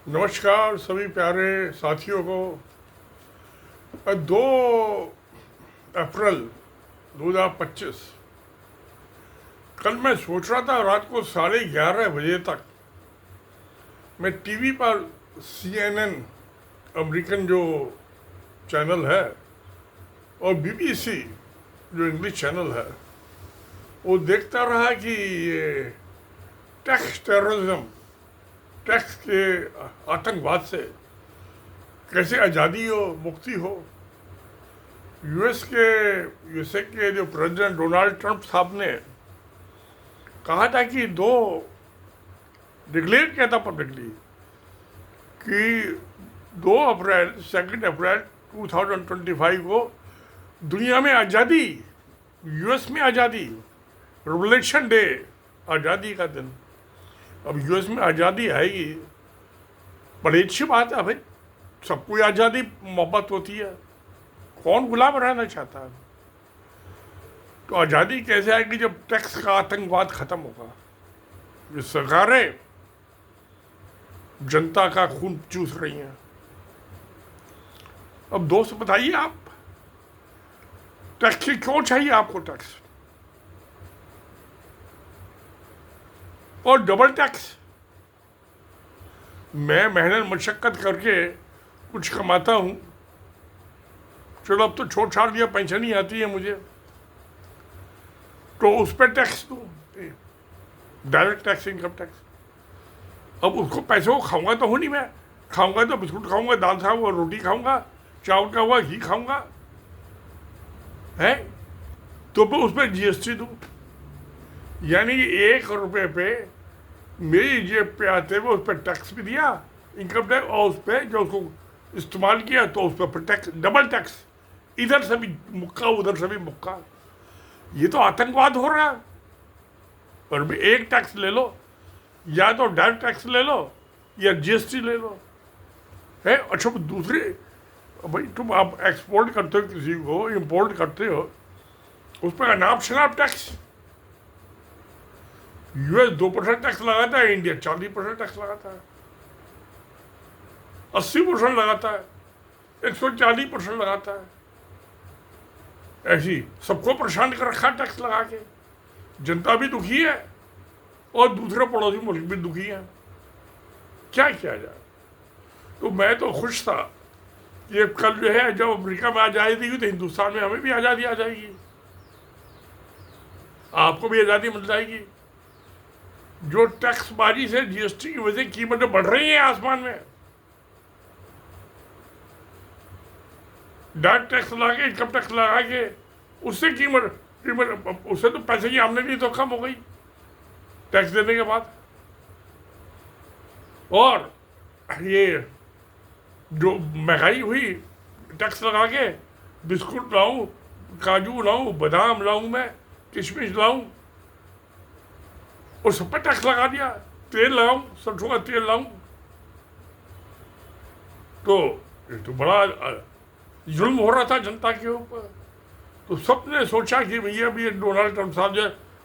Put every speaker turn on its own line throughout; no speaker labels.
नमस्कार सभी प्यारे साथियों को। 2 अप्रैल 2025। कल मैं सोच रहा था रात को 11:30 बजे तक मैं टीवी पर CNN अमेरिकन जो चैनल है और BBC जो इंग्लिश चैनल है वो देखता रहा कि ये टैक्स टेररिज्म, टैक्स के आतंकवाद से कैसे आज़ादी हो, मुक्ति हो। यूएसए के जो प्रेसिडेंट डोनाल्ड ट्रंप साहब ने कहा था कि डिक्लेयर किया था पब्लिकली कि 2 अप्रैल 2025 को दुनिया में आज़ादी, यूएस में आज़ादी, रिवोल्यूशन डे, आज़ादी का दिन। अब यूएस में आज़ादी आएगी, बड़ी अच्छी बात है भाई, सबको आज़ादी मोहब्बत होती है, कौन गुलाम रहना चाहता है। तो आज़ादी कैसे आएगी जब टैक्स का आतंकवाद खत्म होगा। ये सरकारें जनता का खून चूस रही हैं। अब दोस्त बताइए, आप टैक्स क्यों चाहिए आपको? टैक्स और डबल टैक्स। मैं मेहनत मशक्क़त करके कुछ कमाता हूँ, चलो अब तो छोड़ छाड़ दिया, पेंशन ही आती है मुझे, तो उस पर टैक्स दूँ, डायरेक्ट टैक्स, इनकम टैक्स। अब उसको पैसे को खाऊंगा तो हो नहीं, मैं खाऊंगा तो बिस्कुट खाऊंगा, दाल खाऊंगा, रोटी खाऊंगा, चावल का हुआ घी खाऊंगा, है तो फिर उस पर GST दूँ। यानी 1 रुपये पे मेरी जेब पे आते हुए उस पर टैक्स भी दिया, इनकम टैक्स, और उस पर जो उसको इस्तेमाल किया तो उस पर टैक्स, डबल टैक्स, इधर से भी मुक्का उधर से भी मुक्का। ये तो आतंकवाद हो रहा है। और भी एक टैक्स ले लो, या तो डायरेक्ट टैक्स ले लो या GST ले लो, है। अच्छा दूसरे, भाई तुम आप एक्सपोर्ट करते हो किसी को, इंपोर्ट करते हो, उस पर अनाप शनाप टैक्स। यूएस 2% टैक्स लगाता है, इंडिया 40% टैक्स लगाता है, 80% लगाता है, 140% लगाता है। ऐसी सबको परेशान कर रखा टैक्स लगा के। जनता भी दुखी है और दूसरे पड़ोसी मुल्क भी दुखी हैं। क्या किया जाए? तो मैं तो खुश था कि कल जो है, जब अमेरिका में आज़ादी हुई तो हिंदुस्तान में हमें भी आज़ादी आ जाएगी, आपको भी आज़ादी मिल जाएगी। जो टैक्सबाजी से, GST की वजह से कीमतें बढ़ रही हैं आसमान में, डायरेक्ट टैक्स लगा के, इनकम टैक्स लगा के, उससे उससे तो पैसे की आमदनी तो कम हो गई टैक्स देने के बाद। और ये जो महंगाई हुई, टैक्स लगा के, बिस्कुट लाऊं, काजू लाऊं, बादाम लाऊं, मैं किशमिश लाऊं, और सब पर टैक्स लगा दिया। तेल लाऊं, सरसों का तेल लाऊं, तो ये तो बड़ा जुल्म हो रहा था जनता के ऊपर। तो सबने सोचा कि भैया भी डोनाल्ड ट्रंप साहब जो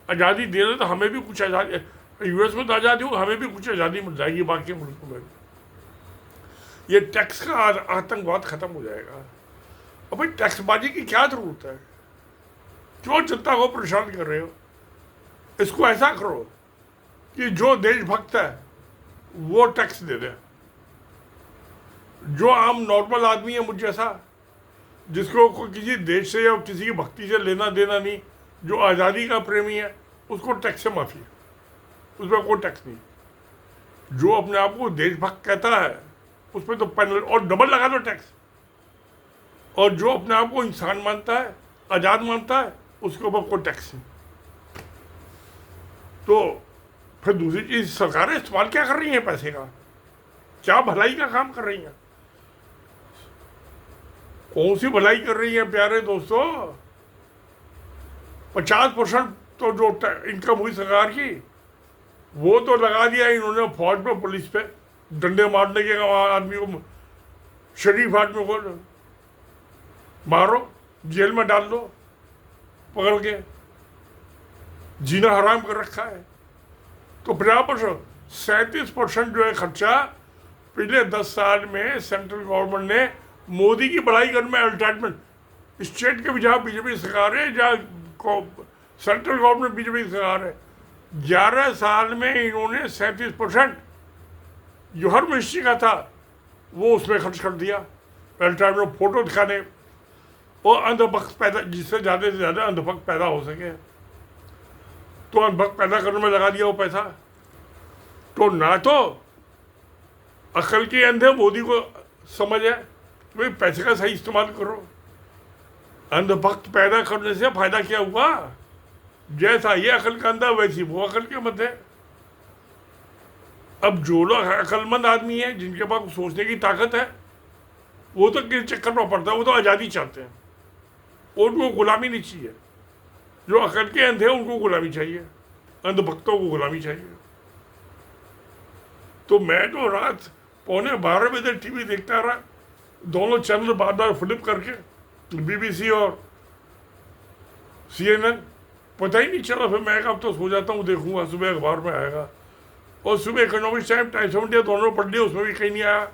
आज़ादी दे रहे तो हमें भी कुछ आज़ादी, यूएस में तो आज़ादी हो, हमें भी कुछ आज़ादी मिल जाएगी, बाकी मुल्कों में ये टैक्स का आतंकवाद खत्म हो जाएगा। अब भाई टैक्सबाजी की क्या जरूरत है? क्यों जनता को परेशान कर रहे हो? इसको ऐसा करो कि जो देशभक्त है वो टैक्स दे दे। जो आम नॉर्मल आदमी है, मुझ जैसा, जिसको किसी देश से या किसी की भक्ति से लेना देना नहीं, जो आज़ादी का प्रेमी है, उसको टैक्स से माफ़ी है, उसमें कोई टैक्स नहीं। जो अपने आप को देशभक्त कहता है उस पर तो पैनल और डबल लगा दो टैक्स। और जो अपने आप को इंसान मानता है, आज़ाद मानता है, उसके ऊपर कोई टैक्स नहीं। तो फिर दूसरी चीज़, सरकारें इस्तेमाल क्या कर रही हैं पैसे का? क्या भलाई का काम कर रही हैं? कौन सी भलाई कर रही है प्यारे दोस्तों? 50% तो जो इनकम हुई सरकार की, वो तो लगा दिया इन्होंने फौज पे, पुलिस पे, डंडे मारने के, आदमी को, शरीफ आदमी को मारो, जेल में डाल दो पकड़ के, जीना हराम कर रखा है। तो 50%, 37% जो है खर्चा पिछले 10 साल में सेंट्रल गवर्नमेंट ने मोदी की बड़ाई करने में एडवर्टाइजमेंट, स्टेट के भी जहाँ बीजेपी सरकार है, जहाँ सेंट्रल गवर्नमेंट बीजेपी सरकार है, 11 साल में इन्होंने 37% जो हर मिनिस्ट्री का था वो उसमें खर्च कर दिया, एडवर्टाइजमेंट, फोटो दिखाने और अंधभक्त पैदा, जिससे ज़्यादा से ज़्यादा अंधभक्त पैदा हो सके, तो अंधभक्त पैदा करने में लगा दिया वो पैसा। तो ना तो अकल के अंधे मोदी को समझ है कि भाई पैसे का सही इस्तेमाल करो, अंधभक्त पैदा करने से फायदा क्या हुआ? जैसा ये अकल का अंधा वैसी वो अकल के मत है। अब जो लोग अकलमंद आदमी है, जिनके पास सोचने की ताकत है, वो तो किस चक्कर में पड़ता है, वो तो आज़ादी चाहते हैं, उनको गुलामी नहीं चाहिए। जो अकल के अंधे हैं उनको गुलामी चाहिए, अंधभक्तों को गुलामी चाहिए। तो मैं तो रात 11:15 बजे टीवी देखता रहा, दोनों चैनल बार बार फ्लिप करके, BBC और CNN, पता ही नहीं चला। फिर मैं अब तो सो जाता हूँ, देखूंगा सुबह अखबार में आएगा। और सुबह economics time, times of India दोनों पढ़ लिया, उसमें भी कहीं नहीं आया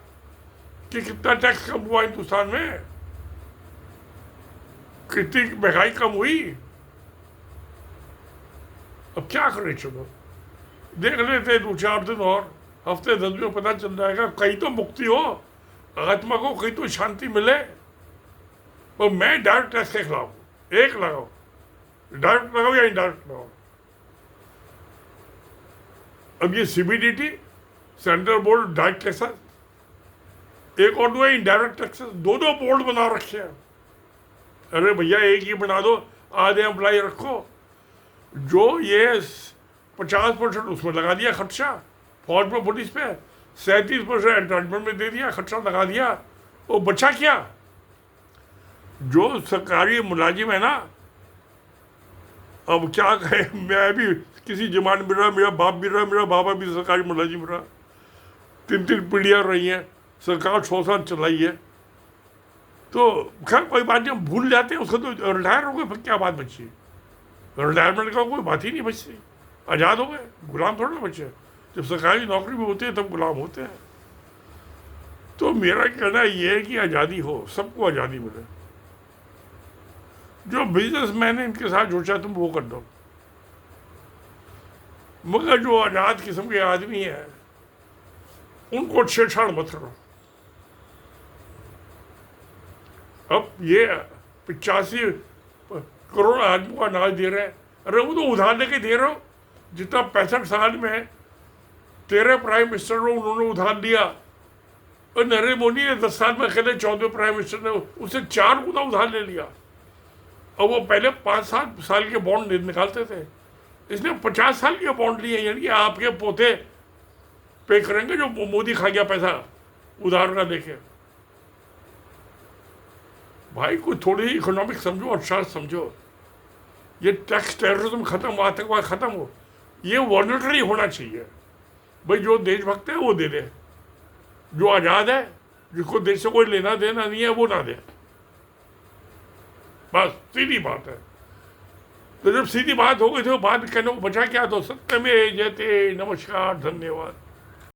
कि कितना टैक्स कम हुआ हिंदुस्तान में, कितनी महंगाई कम हुई। अब क्या करें, चलो देख लेते 2-4 दिन और, हफ्ते 10 दिन में पता चल जाएगा। कहीं तो मुक्ति हो, आत्मा को कहीं तो शांति मिले। और मैं डायरेक्ट टैक्स के खिलाफ हूँ, एक लगाओ, डायरेक्ट लगाओ या इनडायरेक्ट लगाओ। अब ये CBDT, central board direct taxes, एक और दो है इनडायरेक्ट टैक्सेस, दो बोर्ड बना रखे हैं। अरे भैया एक ही बना दो, आधे एम्प्लॉय रखो। जो ये 50% उसमें लगा दिया खर्चा, फौज में, पुलिस पे, 37% एंटरटेनमेंट में दे दिया, खर्चा लगा दिया, वो बचा क्या? जो सरकारी मुलाजिम है ना, अब क्या कहे, मैं भी किसी जमान में रहा, मेरा बाप भी रहा, मेरा बाबा भी सरकारी मुलाजिम रहा, 3 पीढ़ियाँ रही हैं, सरकार 6 साल चलाई है। तो खैर कोई बात नहीं, हम भूल जाते हैं उसको। तो रिटायर हो गए, फिर क्या बात बची? रिटायरमेंट का कोई बात ही नहीं बची, आज़ाद हो गए, गुलाम थोड़ा बचे। जब सरकारी नौकरी में होते हैं तब गुलाम होते हैं। तो मेरा कहना ये है कि आज़ादी हो, सबको आज़ादी मिले। जो बिजनेसमैन है इनके साथ जो चाहे तुम वो कर दो, मगर जो आज़ाद किस्म के आदमी है उनको छेड़छाड़ मत करो। अब ये 85 करोड़ आदमी को अनाज दे रहे हैं, अरे वो तो उधार लेके दे रहे हो। जितना 65 साल में तेरे प्राइम मिनिस्टर ने उन्होंने उधार लिया, और नरेंद्र मोदी ने 10 साल में अकेले 14वें प्राइम मिनिस्टर ने उससे 4 गुना उधार ले लिया। और वो पहले 5-7 साल के बॉन्ड निकालते थे, इसने 50 साल के बॉन्ड लिए, यानी कि आपके पोते पे करेंगे जो मोदी खा गया पैसा उधार ना देके। भाई कोई थोड़ी इकोनॉमिक समझो, अर्थशास्त्र समझो। ये टैक्स टेररिज्म खत्म हो, आतंकवाद खत्म हो, ये वॉलंटरी होना चाहिए। भाई जो देशभक्त है वो दे दे, जो आज़ाद है, जिसको देश से कोई लेना देना नहीं है, वो ना दे, बस सीधी बात है। तो जब सीधी बात हो गई तो बात कहने को बचा क्या? तो सत्य में जयते। नमस्कार, धन्यवाद।